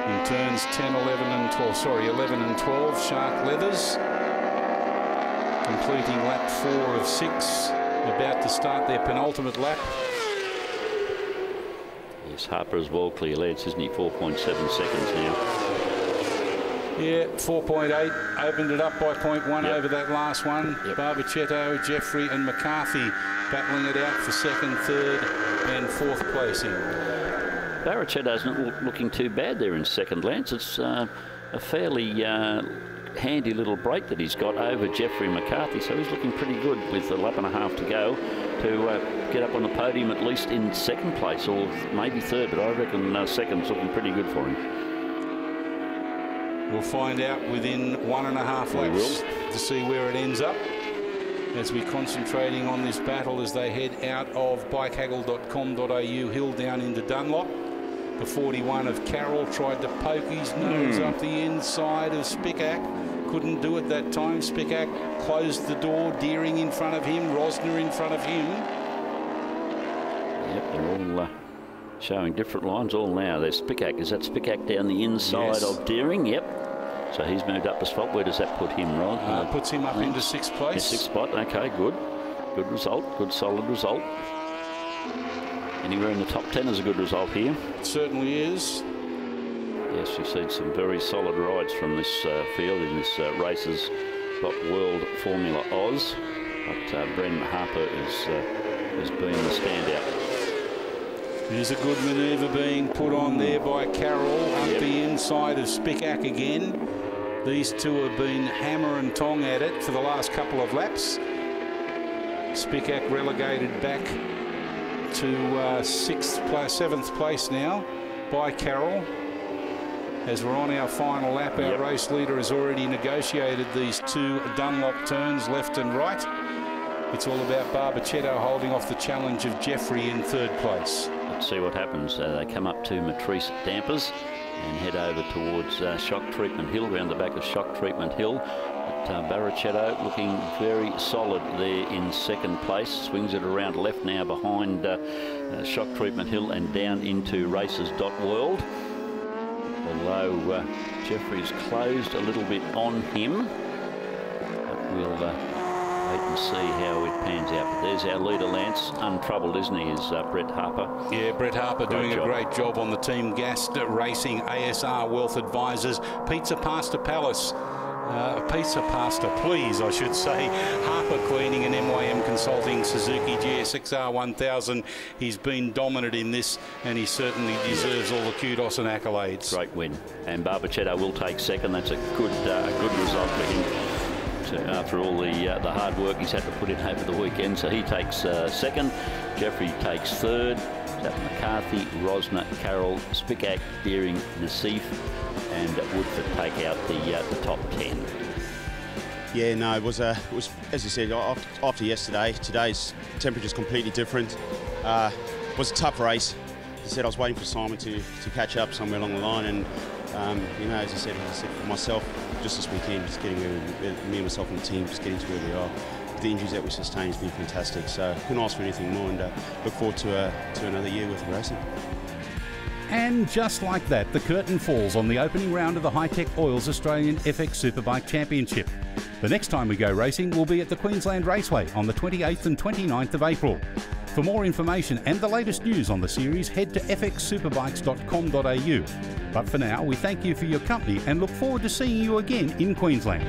In turns 10, 11 and 12, sorry, 11 and 12, Shark Leathers. Completing lap 4 of 6, about to start their penultimate lap. Yes, Harper as well, clear leads, isn't he? 4.7 seconds now. Yeah, 4.8, opened it up by 0.1 over that last one. Barrichetto, Jeffrey and McCarthy battling it out for 2nd, 3rd and 4th placing. Barrichetto's not looking too bad there in second, Lance. It's a fairly handy little break that he's got over Jeffrey McCarthy, so he's looking pretty good with a lap and a half to go to get up on the podium at least in 2nd place or maybe 3rd, but I reckon 2nd's looking pretty good for him. We'll find out within 1.5 laps to see where it ends up. as we're concentrating on this battle as they head out of bikehaggle.com.au hill down into Dunlop. The 41 of Carroll tried to poke his nose up the inside of Spickak. Couldn't do it that time. Spickak closed the door, Deering in front of him, Rosner in front of him. Yep, they're all showing different lines all now. There's Spickak. Is that Spickak down the inside of Deering? Yep. So he's moved up a spot. Where does that put him, Rod? Puts him up into 6th place. 6th spot. Okay, good. Good result. Good solid result. Anywhere in the top 10 is a good result here. It certainly is. Yes, you've seen some very solid rides from this field in this races World Formula Oz. But Bren Harper has been the standout. There's a good manoeuvre being put on there by Carroll up the inside of Spickak again. These two have been hammer and tong at it for the last couple of laps. Spickak relegated back to 7th place now by Carroll. As we're on our final lap, our race leader has already negotiated these 2 Dunlop turns left and right. It's all about Barbachetto holding off the challenge of Jeffrey in 3rd place. Let's see what happens. They come up to Matris Dampers and head over towards Shock Treatment Hill, around the back of Shock Treatment Hill. But Barbachetto looking very solid there in 2nd place. Swings it around left now behind Shock Treatment Hill and down into Races.World. Although Jeffrey's closed a little bit on him. But we'll wait and see how it pans out. But there's our leader, Lance, untroubled, isn't he, is Brett Harper. Yeah, Brett Harper doing a great job on the Team Gas Racing ASR Wealth Advisors. Pizza Pasta Palace. Pizza Pasta, please, I should say. Harper Cleaning and MYM Consulting, Suzuki GSXR 1000. He's been dominant in this, and he certainly deserves all the kudos and accolades. Great win. And Barbachetto will take 2nd. That's a good result for him. After all the hard work he's had to put in over the weekend. So he takes 2nd, Jeffrey takes 3rd, McCarthy, Rosner, Carroll, Spickak, Deering, Nassif and Woodford take out the top 10. Yeah, no, it was as you said, after yesterday, today's temperature's completely different. It was a tough race. As I said, I was waiting for Simon to catch up somewhere along the line, and you know, as I said for myself, just this weekend, just getting me and myself and the team, just getting to where we are. The injuries that we sustained has been fantastic, so couldn't ask for anything more, and look forward to another year worth of racing. And just like that, the curtain falls on the opening round of the Hi-Tec Oils Australian FX Superbike Championship. The next time we go racing will be at the Queensland Raceway on the 28th and 29th of April. For more information and the latest news on the series, head to fxsuperbikes.com.au. But for now, we thank you for your company and look forward to seeing you again in Queensland.